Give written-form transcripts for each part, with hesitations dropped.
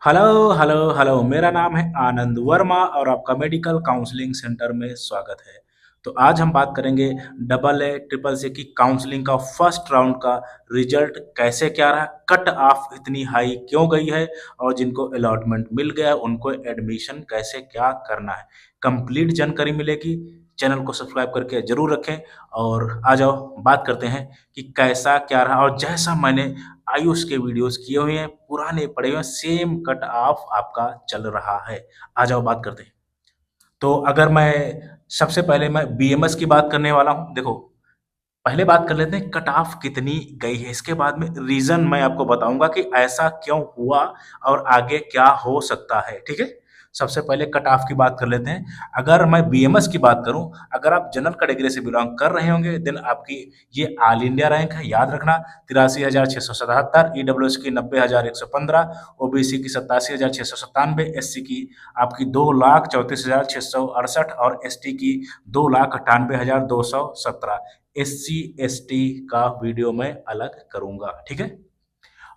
Hello hello hello, मेरा नाम है आनंद वर्मा और आपका मेडिकल काउंसलिंग सेंटर में स्वागत है। तो आज हम बात करेंगे डबल ए ट्रिपल सी की काउंसलिंग का फर्स्ट राउंड का रिजल्ट कैसे क्या रहा, कट ऑफ इतनी हाई क्यों गई है और जिनको अलॉटमेंट मिल गया उनको एडमिशन कैसे क्या करना है। कंप्लीट जानकारी मिलेगी। चैनल को सब्सक्राइब करके जरूर रखें और आ जाओ बात करते हैं कि कैसा क्या रहा। और जैसा मैंने आयुष के वीडियोस किए हुए हैं, पुराने पड़े हुए हैं, सेम कट ऑफ आपका चल रहा है। आ जाओ बात करते हैं। तो अगर मैं सबसे पहले मैं बीएमएस की बात करने वाला हूं। देखो, पहले बात कर लेते हैं कट ऑफ कितनी गई है, इसके बाद में रीजन मैं आपको बताऊंगा कि ऐसा क्यों हुआ और आगे क्या हो सकता है। ठीक है। सबसे पहले कट ऑफ की बात कर लेते हैं। अगर मैं बीएमएस की बात करूं, अगर आप जनरल कैटेगरी से बिलोंग कर रहे होंगे देन आपकी ये ऑल इंडिया रैंक है, याद रखना। 83,677, ईडब्ल्यूएस की 90,115, ओबीसी की 87,697, एससी की आपकी 2,34,668 और एसटी की 2,98,217। एससी एसटी का वीडियो मैं अलग करूंगा। ठीक है।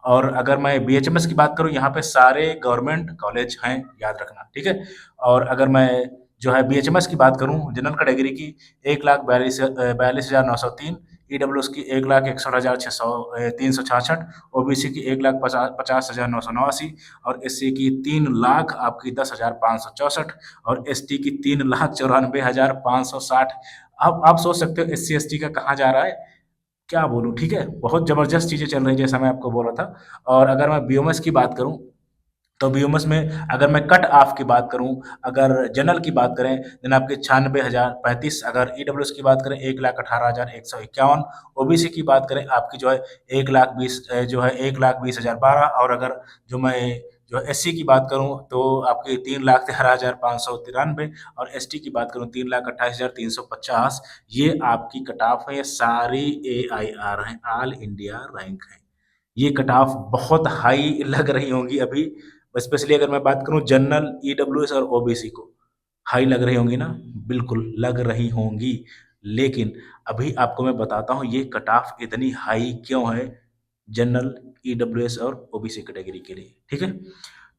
और अगर मैं बीएचएमएस की बात करूं, यहाँ पे सारे गवर्नमेंट कॉलेज हैं, याद रखना। ठीक है। और अगर मैं जो है बीएचएमएस की बात करूं जनरल कैटेगरी की, 1,42,42,903, ईडब्ल्यूएस की 1,61,600 366, ओबीसी की 1,50,50,989 और एससी की 3,00,000 आपकी 10,564 और एसटी की 3,94,560। अब आप सोच सकते हो एससी एसटी का कहाँ जा रहा है, क्या बोलूँ। ठीक है, बहुत ज़बरदस्त चीज़ें चल रही हैं जैसा मैं आपको बोल रहा था। और अगर मैं बीओएमएस की बात करूँ, तो बीओएमएस में अगर मैं कट ऑफ की बात करूँ, अगर जनरल की बात करें देन आपके 96,035, अगर ईडब्ल्यूएस की बात करें 1,18,151, ओबीसी की बात करें आपकी जो है 1,20,000 जो है 1,20,012। और अगर जो मैं जो एससी की बात करूं तो आपकी 3,13,593 और एसटी की बात करूं 3,28,350। ये आपकी कट ऑफ है, ये सारी एआईआर हैं, ऑल इंडिया रैंक है। ये कट ऑफ बहुत हाई लग रही होंगी अभी, स्पेशली अगर मैं बात करूं जनरल, ईडब्ल्यूएस और ओबीसी को। हाई लग रही होंगी ना, बिल्कुल लग रही होंगी। लेकिन अभी आपको मैं बताता हूं ये कट ऑफ इतनी हाई क्यों है जनरल, ईडब्ल्यूएस और ओबीसी कैटेगरी के लिए। ठीक है।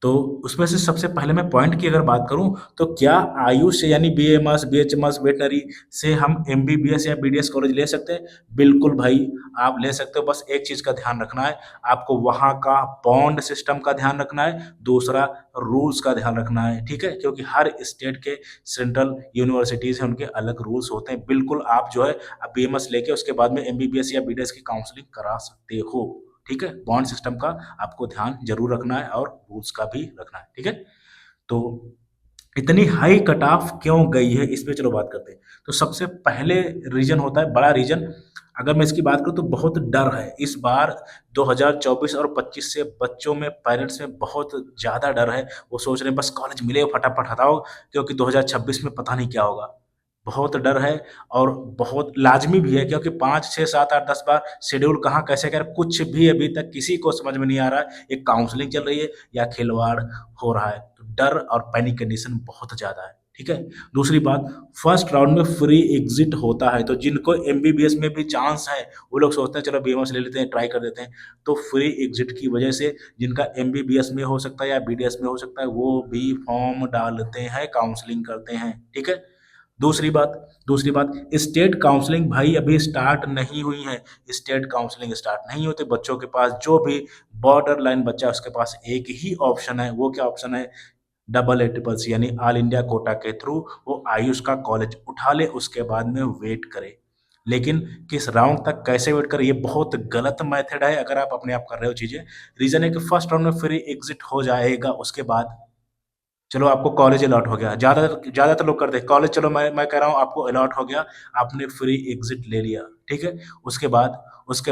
तो उसमें से सबसे पहले मैं पॉइंट की अगर बात करूं, तो क्या आयुष से यानी बीएमएस बीएचएमएस वेटनरी से हम एमबीबीएस या बीडीएस कॉलेज ले सकते हैं? बिल्कुल भाई, आप ले सकते हो। बस एक चीज का ध्यान रखना है, आपको वहां का बॉन्ड सिस्टम का ध्यान रखना है, दूसरा रूल्स का ध्यान रखना है। ठीक है, क्योंकि हर स्टेट के सेंट्रल यूनिवर्सिटीज हैं, उनके अलग रूल्स होते हैं। बिल्कुल आप जो है बीएमएस लेके उसके बाद में एमबीबीएस या बीडीएस की काउंसलिंग करा सकते हो। ठीक है, बॉन्ड सिस्टम का आपको ध्यान जरूर रखना है और रूल्स का भी रखना है। ठीक है। तो इतनी हाई कट ऑफ क्यों गई है, इस पे चलो बात करते हैं। तो सबसे पहले रीजन होता है, बड़ा रीजन अगर मैं इसकी बात करूं तो बहुत डर है इस बार। 2024 और 25 से बच्चों में, पेरेंट्स में बहुत ज्यादा डर है। वो सोच रहे हैं बस कॉलेज मिले फटाफट हटाओ, क्योंकि 2026 में पता नहीं क्या होगा। बहुत डर है और बहुत लाजमी भी है, क्योंकि 5 6 7 8 10 बार शेड्यूल कहाँ कैसे कर कुछ भी अभी तक किसी को समझ में नहीं आ रहा है। एक काउंसलिंग चल रही है या खिलवाड़ हो रहा है। तो डर और पैनिक कंडीशन बहुत ज्यादा है। ठीक है। दूसरी बात, फर्स्ट राउंड में फ्री एग्जिट होता है, तो जिनको एमबीबीएस में भी चांस है वो लोग सोचते हैं चलो बीएमएस ले लेते हैं, ट्राई कर देते हैं। तो फ्री एग्जिट की वजह से जिनका एमबीबीएस में हो सकता है या बीडीएस में हो सकता है वो भी फॉर्म डालते हैं, काउंसलिंग करते हैं। ठीक है। दूसरी बात, स्टेट काउंसलिंग भाई अभी स्टार्ट नहीं हुई है। स्टेट काउंसलिंग स्टार्ट नहीं होते, बच्चों के पास जो भी बॉर्डर लाइन बच्चा है उसके पास एक ही ऑप्शन है। वो क्या ऑप्शन है? डबल ए ट्रिपल सी यानी ऑल इंडिया कोटा के थ्रू वो आयुष का कॉलेज उठा ले, उसके बाद में वेट करे। लेकिन किस राउंड तक कैसे वेट करे, ये बहुत गलत मेथड है अगर आप अपने आप कर रहे हो चीजें। रीजन है कि फर्स्ट राउंड में फ्री एग्जिट हो जाएगा, उसके बाद चलो आपको कॉलेज अलॉट हो गया। ज्यादातर लोग करते हैं कॉलेज, चलो मैं कह रहा हूँ आपको अलॉट हो गया, आपने फ्री एग्जिट ले लिया। ठीक है। उसके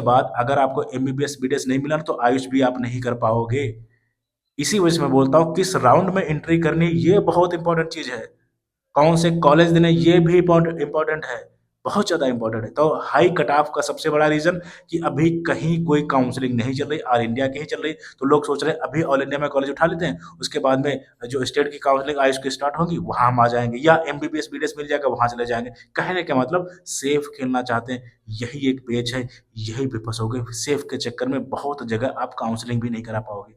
बाद अगर आपको एमबीबीएस बीडीएस नहीं मिला तो आयुष भी आप नहीं कर पाओगे। इसी वजह से मैं बोलता हूँ किस राउंड में एंट्री करनी, ये बहुत इंपॉर्टेंट चीज है। कौन से कॉलेज देने, ये भी इंपॉर्टेंट है, बहुत ज्यादा इंपॉर्टेंट है। तो हाई कट ऑफ का सबसे बड़ा रीजन कि अभी कहीं कोई काउंसलिंग नहीं चल रही, ऑल इंडिया की ही चल रही। तो लोग सोच रहे हैं अभी ऑल इंडिया में कॉलेज उठा लेते हैं, उसके बाद में जो स्टेट की काउंसलिंग आयुष की स्टार्ट होगी वहां हम आ जाएंगे, या एमबीबीएस बीडीएस मिल जाएगा वहां चले जाएंगे। कहने का मतलब सेफ खेलना चाहते हैं, यही एक पेज है, यही पे फंसोगे। सेफ के चक्कर में बहुत जगह आप काउंसलिंग भी नहीं करा पाओगे।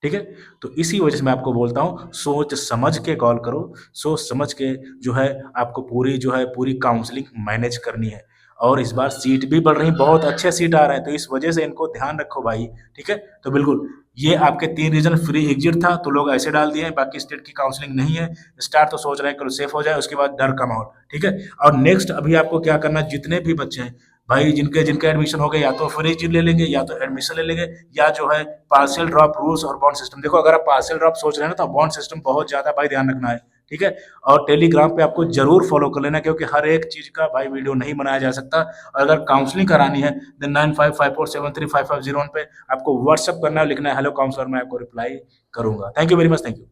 ठीक है? तो इसी वजह से मैं आपको बोलता हूँ सोच समझ के कॉल करो, सोच समझ के जो है आपको पूरी काउंसलिंग मैनेज करनी है। और इस बार सीट भी बढ़ रही, बहुत अच्छे सीट आ रहे हैं, तो इस वजह से इनको ध्यान रखो भाई, ठीक है? तो बिल्कुल, ये आपके 3 रीज़न फ्री एग्ज़िट था, तो लोग ऐसे डाल दिए हैं, बाकी स्टेट की काउंसलिंग नहीं है। स्टार तो सोच रहे हैं कल सेफ हो जाए, उसके बाद डर का माहौल, ठीक है? और नेक्स्ट अभी आपको क्या करना है, जितने भी बच्चे हैं, भाई जिनके जिनके एडमिशन हो गए या तो फ्री ले लेंगे या तो एडमिशन ले लेंगे या जो है पार्शियल ड्रॉप रूल्स और बॉन्ड सिस्टम। देखो अगर आप पार्शियल ड्रॉप सोच रहे हैं ना तो बॉन्ड सिस्टम बहुत ज्यादा भाई ध्यान रखना है, ठीक है? और टेलीग्राम पे आपको जरूर फॉलो कर लेना क्योंकि हर एक चीज का भाई वीडियो नहीं बनाया जा सकता। और अगर काउंसलिंग करानी है देन 9554735501 पे आपको व्हाट्सअप करना है, लिखना है हेलो काउंसलर, मैं आपको रिप्लाई करूंगा। Thank you very much, thank you.